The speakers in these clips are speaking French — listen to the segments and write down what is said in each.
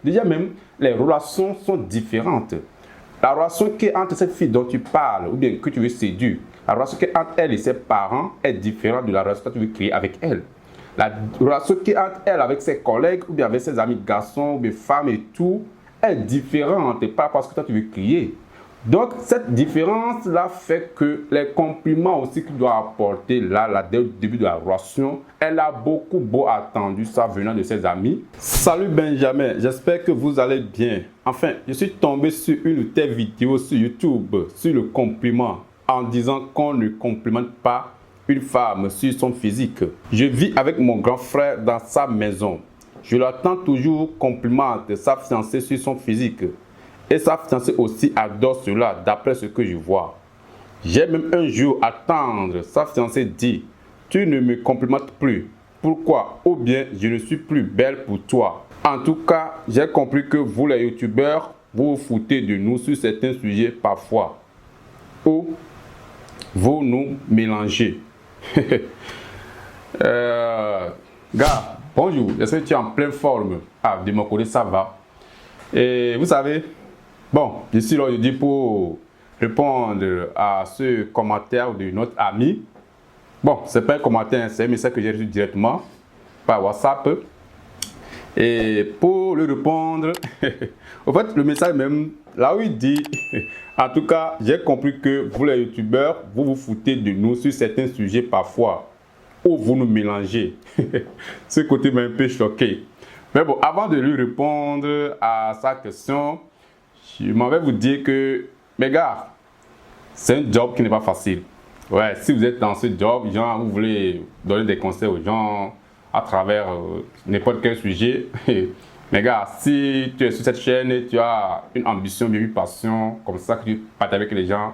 Déjà même, les relations sont différentes. La relation qui est entre cette fille dont tu parles, ou bien que tu veux séduire, la relation qui est entre elle et ses parents est différente de la relation que tu veux créer avec elle. La relation qui est entre elle avec ses collègues, ou bien avec ses amis garçons, ou bien femmes et tout, est différente, et pas parce que toi tu veux créer. Donc, cette différence-là fait que les compliments aussi qu'il doit apporter là, dès le début de la relation, elle a beaucoup attendu ça venant de ses amis. Salut Benjamin, j'espère que vous allez bien. Enfin, je suis tombé sur une de tes vidéos sur YouTube, sur le compliment, en disant qu'on ne complimente pas une femme sur son physique. Je vis avec mon grand frère dans sa maison. Je l'attends toujours complimente sa fiancée sur son physique. Et sa fiancée aussi adore cela, d'après ce que je vois. J'ai même un jour attendre, sa fiancée dit, tu ne me complimentes plus. Pourquoi? Ou bien, je ne suis plus belle pour toi. En tout cas, j'ai compris que vous les youtubeurs, vous vous foutez de nous sur certains sujets parfois. Ou vous nous mélangez. Gars, bonjour, j'espère que tu es en pleine forme. Ah, de mon côté, ça va. Et vous savez, bon, je suis là aujourd'hui pour répondre à ce commentaire de notre ami. Bon, c'est pas un commentaire, c'est un message que j'ai reçu directement par WhatsApp. Et pour lui répondre, en fait, le message même, là où il dit, en tout cas, j'ai compris que vous les youtubeurs, vous vous foutez de nous sur certains sujets parfois, ou vous nous mélangez. Ce côté m'a un peu choqué. Mais bon, avant de lui répondre à sa question, je m'en vais vous dire que, mes gars, c'est un job qui n'est pas facile. Ouais, si vous êtes dans ce job, genre, vous voulez donner des conseils aux gens à travers n'importe quel sujet. Mes gars, si tu es sur cette chaîne et tu as une ambition, une passion, comme ça que tu partages avec les gens,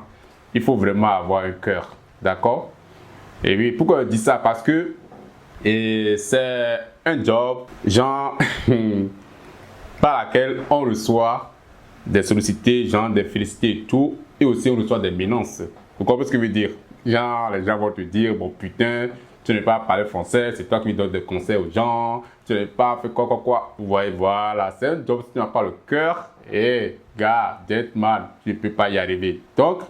il faut vraiment avoir un cœur. D'accord? Et oui, pourquoi je dis ça? Parce que c'est un job, genre, par laquelle on reçoit des sollicités, genre des félicités et tout, et aussi on reçoit des menaces. Vous comprenez ce que je veux dire? Genre, les gens vont te dire, bon putain, tu n'as pas parlé français, c'est toi qui donnes des conseils aux gens, tu n'as pas fait quoi. Vous voyez, voilà, c'est un job, si tu n'as pas le cœur, et gars, gentleman, tu ne peux pas y arriver. Donc,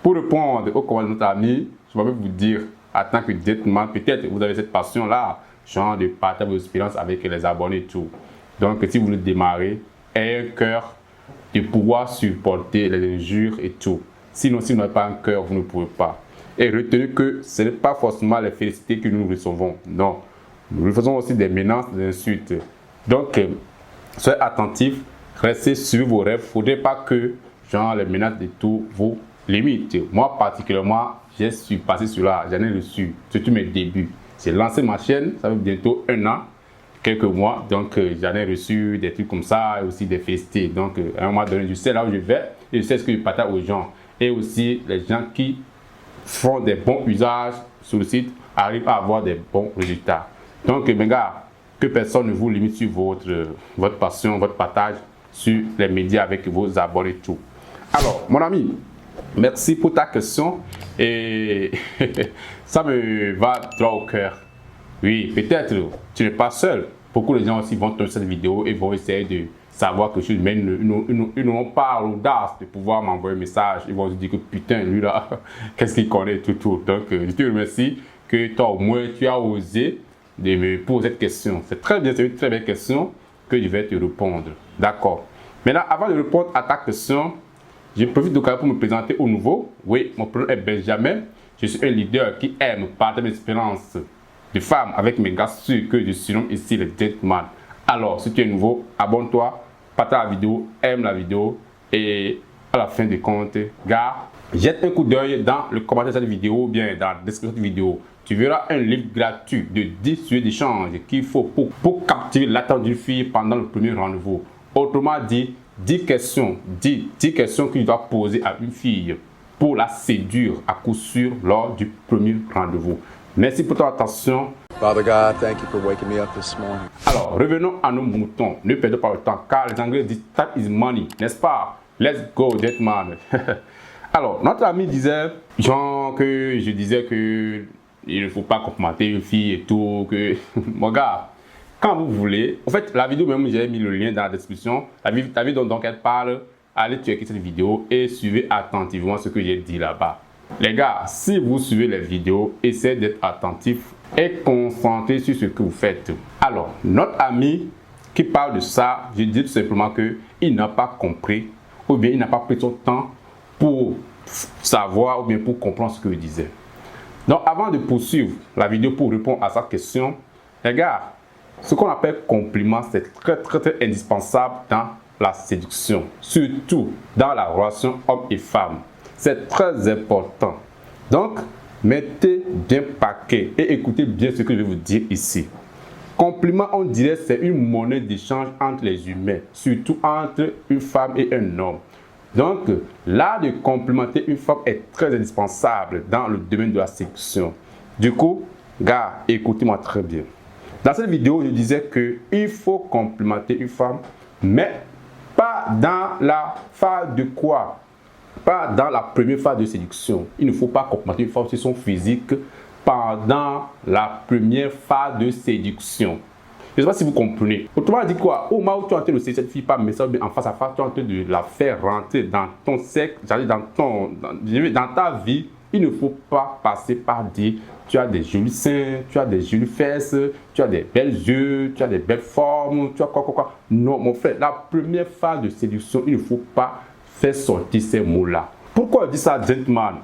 pour répondre au commentaire de notre ami, je vais vous dire, en tant que gentleman, peut-être vous avez cette passion-là, genre de partager vos expériences avec les abonnés et tout. Donc, si vous voulez démarrer, ayez un cœur de pouvoir supporter les injures et tout. Sinon, si vous n'avez pas un cœur, vous ne pouvez pas. Et retenez que ce n'est pas forcément les félicités que nous recevons. Non. Nous recevons aussi des menaces, des insultes. Donc, soyez attentifs, restez sur vos rêves. Il ne faudrait pas que, genre, les menaces et tout vous limitent. Moi, particulièrement, j'ai surpassé cela. J'en ai reçu, surtout mes débuts. J'ai lancé ma chaîne, ça fait bientôt 1 an, quelques mois. Donc, j'en ai reçu des trucs comme ça et aussi des félicités. Donc, à un moment donné, je sais là où je vais et je sais ce que je partage aux gens. Et aussi, les gens qui font des bons usages sur le site arrivent à avoir des bons résultats. Donc, mes gars, que personne ne vous limite sur votre passion, votre partage sur les médias avec vos abonnés et tout. Alors, mon ami, merci pour ta question et ça me va droit au cœur. Oui, peut-être tu n'es pas seul. Beaucoup de gens aussi vont tourner cette vidéo et vont essayer de savoir quelque chose, mais ils n'ont pas l'audace de pouvoir m'envoyer un message. Ils vont se dire que putain, lui là, qu'est-ce qu'il connaît tout. Donc, je te remercie que toi au moins tu as osé de me poser cette question. C'est très bien, c'est une très belle question que je vais te répondre. D'accord. Maintenant, avant de répondre à ta question, je profite de l'occasion pour me présenter au nouveau. Oui, mon prénom est Benjamin. Je suis un leader qui aime partager mes expériences de femme avec mes gars sûrs que je surnomme ici le gentleman. Alors, si tu es nouveau, abonne-toi, partage la vidéo, aime la vidéo et à la fin du compte, gars, jette un coup d'œil dans le commentaire de cette vidéo ou bien dans la description de cette vidéo. Tu verras un livre gratuit de 10 sujets d'échange qu'il faut pour captiver l'attention d'une fille pendant le premier rendez-vous. Autrement dit, 10 questions que tu dois poser à une fille pour la séduire à coup sûr lors du premier rendez-vous. Merci pour ton attention. Father God, thank you for waking me up this morning. Alors, revenons à nos moutons. Ne perdons pas le temps, car les Anglais disent time is money, n'est-ce pas? Let's go, that man. Alors, notre ami disait, genre que je disais que il ne faut pas complimenter une fille et tout, que mon gars, quand vous voulez. En fait, la vidéo même, j'ai mis le lien dans la description. La vidéo dont elle parle, allez checker cette vidéo et suivez attentivement ce que j'ai dit là-bas. Les gars, si vous suivez les vidéos, essayez d'être attentif et concentré sur ce que vous faites. Alors, notre ami qui parle de ça, je dis tout simplement qu'il n'a pas compris ou bien il n'a pas pris son temps pour savoir ou bien pour comprendre ce que je disais. Donc, avant de poursuivre la vidéo pour répondre à sa question, les gars, ce qu'on appelle compliment, c'est très indispensable dans la séduction, surtout dans la relation homme et femme. C'est très important. Donc, mettez bien paquet et écoutez bien ce que je vais vous dire ici. Compliment, on dirait, c'est une monnaie d'échange entre les humains, surtout entre une femme et un homme. Donc, l'art de complimenter une femme est très indispensable dans le domaine de la séduction. Du coup, gars, écoutez-moi très bien. Dans cette vidéo, je disais qu'il faut complimenter une femme, mais pas dans la phase de quoi? Pas dans la première phase de séduction. Il ne faut pas complimenter une femme sur son physique pendant la première phase de séduction. Je ne sais pas si vous comprenez. Autrement dit quoi? Au moment où tu es en train de séduire cette fille par message en face à face, tu es en train de la faire rentrer dans ton cercle, dans ta vie. Il ne faut pas passer par dire tu as des jolis seins, tu as des jolies fesses, tu as des belles yeux, tu as des belles formes, tu as quoi. Non, mon frère, la première phase de séduction, il ne faut pas faire sortir ces mots-là. Pourquoi je dis ça, gentleman?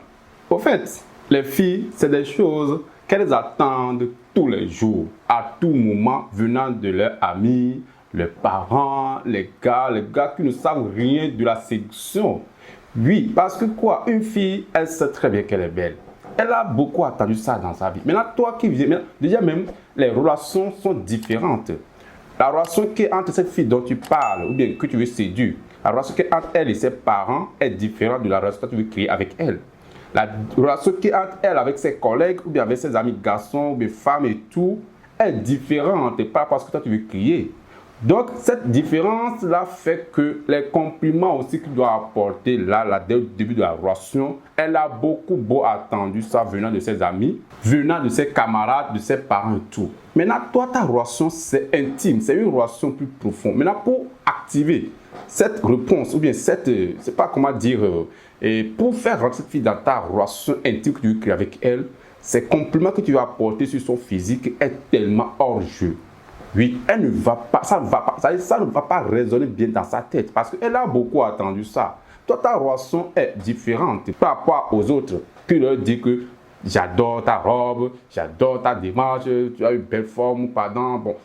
Au fait, les filles, c'est des choses qu'elles attendent tous les jours, à tout moment, venant de leurs amis, leurs parents, les gars qui ne savent rien de la séduction. Oui, parce que quoi, une fille, elle sait très bien qu'elle est belle. Elle a beaucoup attendu ça dans sa vie. Maintenant, toi qui viens, déjà même, les relations sont différentes. La relation qui est entre cette fille dont tu parles, ou bien que tu veux séduire, la relation qui est entre elle et ses parents est différente de la relation que tu veux créer avec elle. La relation qui est entre elle avec ses collègues, ou bien avec ses amis garçons, ou bien femmes et tout, est différente, pas parce que toi tu veux créer. Donc, cette différence-là fait que les compliments aussi qu'il doit apporter là, dès le début de la relation, elle a beaucoup attendu ça venant de ses amis, venant de ses camarades, de ses parents et tout. Maintenant, toi, ta relation, c'est intime, c'est une relation plus profonde. Maintenant, pour activer cette réponse, ou bien cette, je ne sais pas comment dire, et pour faire rentrer cette fille dans ta relation intime que tu veux créer avec elle, ces compliments que tu vas apporter sur son physique est tellement hors jeu. Oui, elle ne va pas, ça ne va pas résonner bien dans sa tête parce qu'elle a beaucoup attendu ça. Toi, ta relation est différente par rapport aux autres qui leur disent que j'adore ta robe, j'adore ta démarche, tu as une belle forme,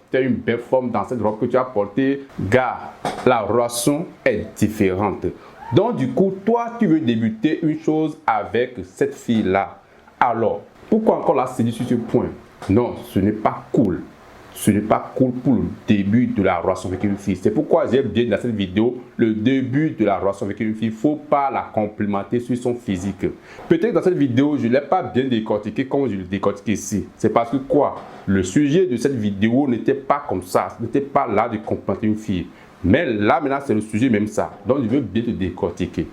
tu as une belle forme dans cette robe que tu as portée. Gars, la relation est différente. Donc, du coup, toi, tu veux débuter une chose avec cette fille-là. Alors, pourquoi encore la séduire sur ce point? Non, ce n'est pas cool. Ce n'est pas cool pour le début de la relation avec une fille. C'est pourquoi j'ai bien dans cette vidéo, le début de la relation avec une fille, il ne faut pas la complimenter sur son physique. Peut-être que dans cette vidéo, je ne l'ai pas bien décortiqué comme je le décortique ici. C'est parce que quoi? Le sujet de cette vidéo n'était pas comme ça. Ce n'était pas là de complimenter une fille. Mais là, maintenant, c'est le sujet même ça. Donc, je veux bien te décortiquer.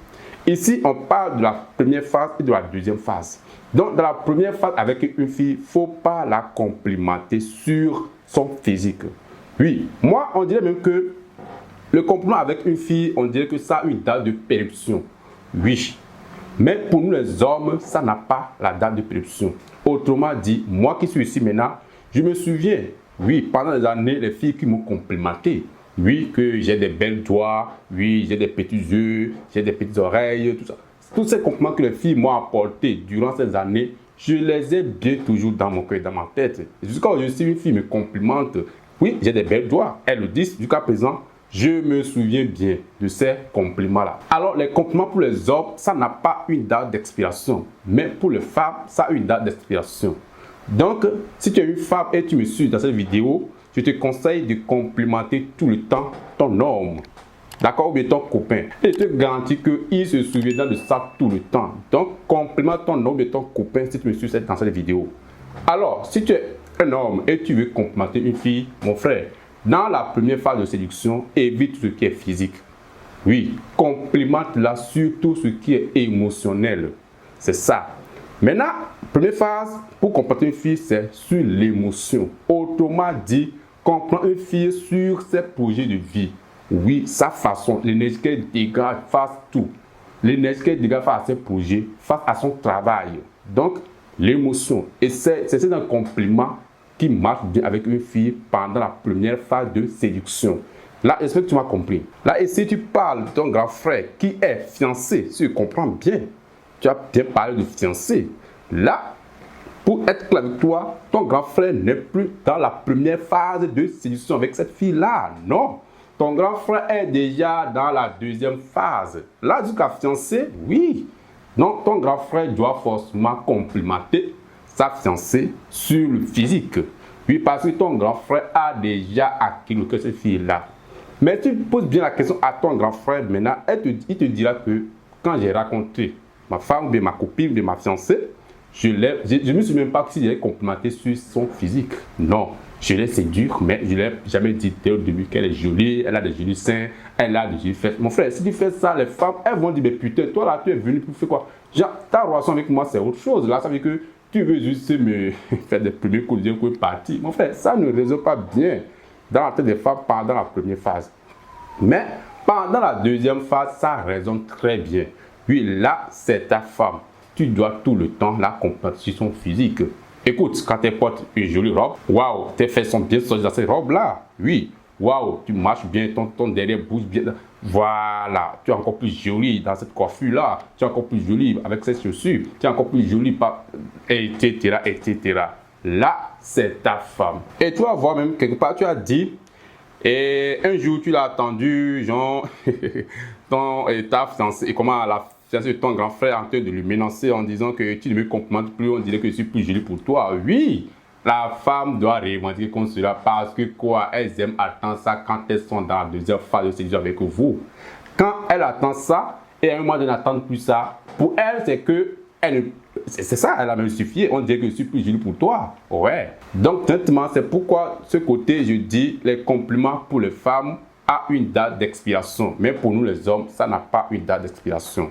Ici, on parle de la première phase et de la deuxième phase. Donc, dans la première phase avec une fille, il ne faut pas la complimenter sur son physique. Oui, moi, on dirait même que le compliment avec une fille, on dirait que ça a une date de péremption. Oui, mais pour nous les hommes, ça n'a pas la date de péremption. Autrement dit, moi qui suis ici maintenant, je me souviens, oui, pendant des années, les filles qui m'ont complimenté. Oui, que j'ai des belles doigts, oui, j'ai des petits yeux, j'ai des petites oreilles, tout ça. Tous ces compliments que les filles m'ont apportés durant ces années, je les ai bien toujours dans mon cœur, dans ma tête. Jusqu'à aujourd'hui, une fille me complimente. Oui, j'ai des belles doigts. Elles le disent. Jusqu'à présent, je me souviens bien de ces compliments-là. Alors, les compliments pour les hommes, ça n'a pas une date d'expiration. Mais pour les femmes, ça a une date d'expiration. Donc, si tu es une femme et tu me suis dans cette vidéo, je te conseille de complimenter tout le temps ton homme. D'accord? Ou bien ton copain. Et je te garantis qu'il se souviendra de ça tout le temps. Donc, complimente ton homme et ton copain si tu me suis dans cette vidéo. Alors, si tu es un homme et tu veux complimenter une fille, mon frère, dans la première phase de séduction, évite ce qui est physique. Oui, complimente-la sur tout ce qui est émotionnel. C'est ça. Maintenant, première phase pour complimenter une fille, c'est sur l'émotion. Autrement dit, comprends une fille sur ses projets de vie. Oui, sa façon, l'énergie qu'elle dégage face à tout. L'énergie qu'elle dégage face à ses projets, face à son travail. Donc, l'émotion. Et c'est un compliment qui marche bien avec une fille pendant la première phase de séduction. Là, j'espère que tu m'as compris. Là, et si tu parles de ton grand frère qui est fiancé, si tu comprends bien, tu as bien parlé de fiancé. Là, pour être clair avec toi, ton grand frère n'est plus dans la première phase de séduction avec cette fille-là. Non. Ton grand frère est déjà dans la deuxième phase. Là, jusqu'à fiancé, oui. Donc, ton grand frère doit forcément complimenter sa fiancée sur le physique. Oui, parce que ton grand frère a déjà acquis le cœur de cette fille-là. Mais tu poses bien la question à ton grand frère maintenant, il te dira que quand j'ai rencontré ma femme, ou bien ma copine, ou bien ma fiancée, je ne me suis même pas si j'allais complimenter sur son physique. Non, je l'ai séduit, mais je ne l'ai jamais dit dès le début qu'elle est jolie, elle a des jolis seins, elle a des jolies fesses. Mon frère, si tu fais ça, les femmes, elles vont dire, mais putain, toi là, tu es venu pour faire quoi? Genre, ta relation avec moi, c'est autre chose. Là, ça veut dire que tu veux juste me faire des premiers coups de coups partis. Mon frère, ça ne résout pas bien dans la tête des femmes pendant la première phase. Mais pendant la deuxième phase, ça résonne très bien. Oui, là, c'est ta femme. Tu dois tout le temps la comprendre sur son physique. Écoute, quand elle porte une jolie robe, waouh, tes fesses sont bien sorties dans cette robe-là. Oui, waouh, tu marches bien, ton derrière bouge bien. Voilà, tu es encore plus jolie dans cette coiffure-là. Tu es encore plus jolie avec ces chaussures. Tu es encore plus jolie, etc., etc. Là, c'est ta femme. Et tu vas voir même quelque part, tu as dit, et un jour, tu l'as attendu, genre, ta fiancée, et comment la fiancée de ton grand frère en train de lui menacer en disant que tu ne me complimentes plus, on dirait que je suis plus jolie pour toi. Oui, la femme doit revendiquer comme cela parce que quoi, elles aiment attendre ça quand elles sont dans la deuxième phase de séduction avec vous. Quand elles attendent ça, et à un moment donné, n'attendent plus ça, pour elles, c'est que c'est ça, elle a même suffi. On dirait que je suis plus jolie pour toi. Ouais. Donc, honnêtement, c'est pourquoi ce côté, je dis, les compliments pour les femmes a une date d'expiration. Mais pour nous, les hommes, ça n'a pas une date d'expiration.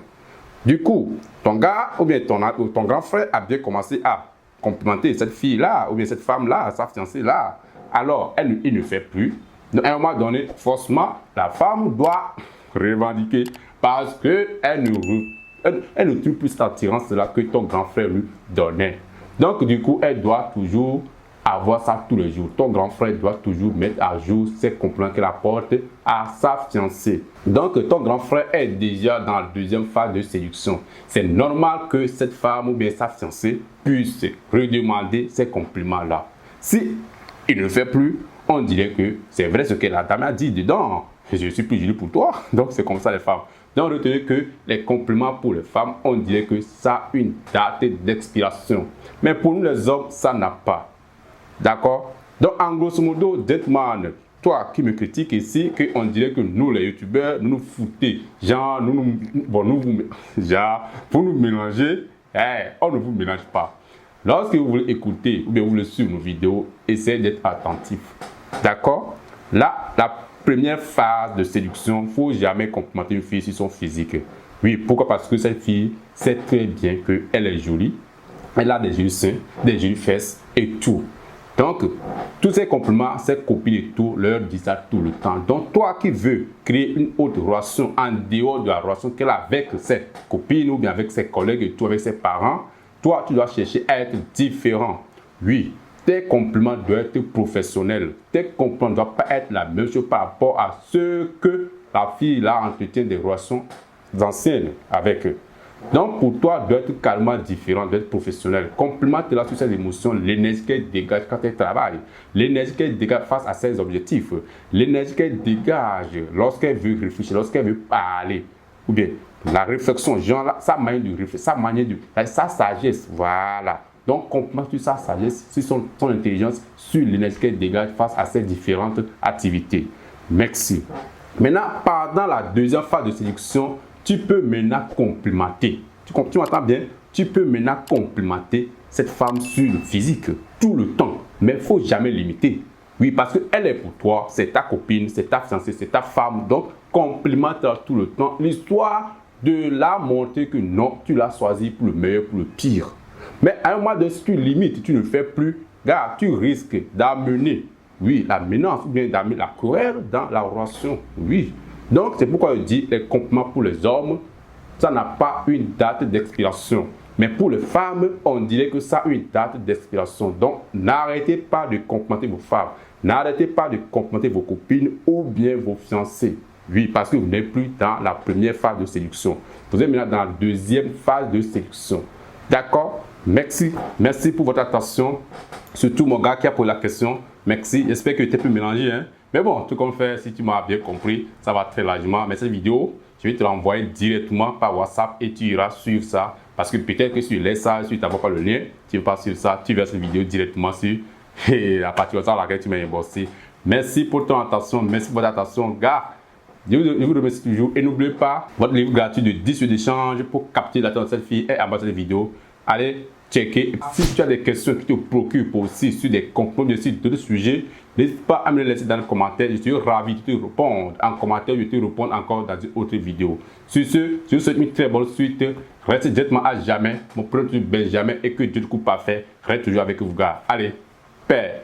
Du coup, ton gars ou bien ton grand frère a bien commencé à complimenter cette fille-là ou bien cette femme-là, sa fiancée-là. Alors, il ne fait plus. Donc, à un moment donné, forcément, la femme doit revendiquer parce qu'elle ne trouve plus cette attirance-là que ton grand frère lui donnait. Donc, du coup, elle doit toujours avoir ça tous les jours. Ton grand frère doit toujours mettre à jour ses compliments qu'elle apporte à sa fiancée. Donc, ton grand frère est déjà dans la deuxième phase de séduction. C'est normal que cette femme ou bien sa fiancée puisse redemander ces compliments-là. Si il ne le fait plus, on dirait que c'est vrai ce que la dame a dit dedans. Je suis plus jolie pour toi. Donc, c'est comme ça les femmes. Donc, retenez que les compliments pour les femmes, on dirait que ça a une date d'expiration. Mais pour nous les hommes, ça n'a pas. D'accord? Donc, en grosso modo, Deadman, toi qui me critiques ici, qu'on dirait que nous, les youtubeurs, nous nous foutons. Genre, pour nous mélanger, on ne vous mélange pas. Lorsque vous voulez écouter ou bien vous voulez suivre nos vidéos, essayez d'être attentif. D'accord? Là, la première phase de séduction, il ne faut jamais complimenter une fille sur son physique. Oui, pourquoi? Parce que cette fille sait très bien qu'elle est jolie, elle a des jolis seins, des jolies fesses et tout. Donc, tous ces compliments, ces copines et tout, leur disent ça tout le temps. Donc, toi qui veux créer une autre relation en dehors de la relation qu'elle a avec ses copines ou bien avec ses collègues et tout, avec ses parents, toi, tu dois chercher à être différent. Oui, tes compliments doivent être professionnels. Tes compliments ne doivent pas être la même chose par rapport à ce que la fille là entretient des relations anciennes avec eux. Donc, pour toi, doit être carrément différent, doit être professionnel. Complimente-la sur ses émotions, l'énergie qu'elle dégage quand elle travaille, l'énergie qu'elle dégage face à ses objectifs, l'énergie qu'elle dégage lorsqu'elle veut réfléchir, lorsqu'elle veut parler, ou bien la réflexion, genre là, sa manière de réfléchir, sa sagesse, voilà. Donc, complimente sur sa sagesse, sur son intelligence, sur l'énergie qu'elle dégage face à ses différentes activités. Merci. Maintenant, pendant la deuxième phase de séduction, tu peux maintenant complimenter. Tu m'entends bien? Tu peux maintenant complimenter cette femme sur le physique tout le temps. Mais il ne faut jamais limiter. Oui, parce qu'elle est pour toi, c'est ta copine, c'est ta fiancée, c'est ta femme. Donc, complimente-la tout le temps. L'histoire de la montrer que non, tu l'as choisi pour le meilleur, pour le pire. Mais à un moment donné, si tu limites, tu ne fais plus, gars, tu risques d'amener oui, la menace ou bien la colère dans la relation, oui. Donc, c'est pourquoi je dis les compliments pour les hommes, ça n'a pas une date d'expiration. Mais pour les femmes, on dirait que ça a une date d'expiration. Donc, n'arrêtez pas de complimenter vos femmes. N'arrêtez pas de complimenter vos copines ou bien vos fiancés. Oui, parce que vous n'êtes plus dans la première phase de séduction. Vous êtes maintenant dans la deuxième phase de séduction. D'accord? Merci. Merci pour votre attention. Surtout mon gars qui a posé la question. Merci. J'espère que tu es plus mélangé. Hein? Mais bon, tout comme fait, si tu m'as bien compris, ça va très largement. Mais cette vidéo, je vais te l'envoyer directement par WhatsApp et tu iras suivre ça. Parce que peut-être que sur les messages, si tu n'as pas le lien, tu vas sur ça, tu verras cette vidéo directement sur et à partir de ça, laquelle tu m'as inboxé. Merci pour ton attention. Merci pour votre attention, gars. Je vous remercie toujours. Et n'oubliez pas votre livre gratuit de 10 d'échange pour capter l'attention de cette fille et abattre cette vidéo. Allez, checker. Si tu as des questions qui te préoccupent aussi sur des contenus, sur d'autres sujets, n'hésite pas à me les laisser dans les commentaires. Je suis ravi de te répondre en commentaire. Je te répondre encore dans une autre vidéo. Sur ce, je vous souhaite une très bonne suite. Restez directement à jamais. Mon premier Benjamin et que Dieu ne coupe pas fait. Reste toujours avec vous, gars. Allez, paix.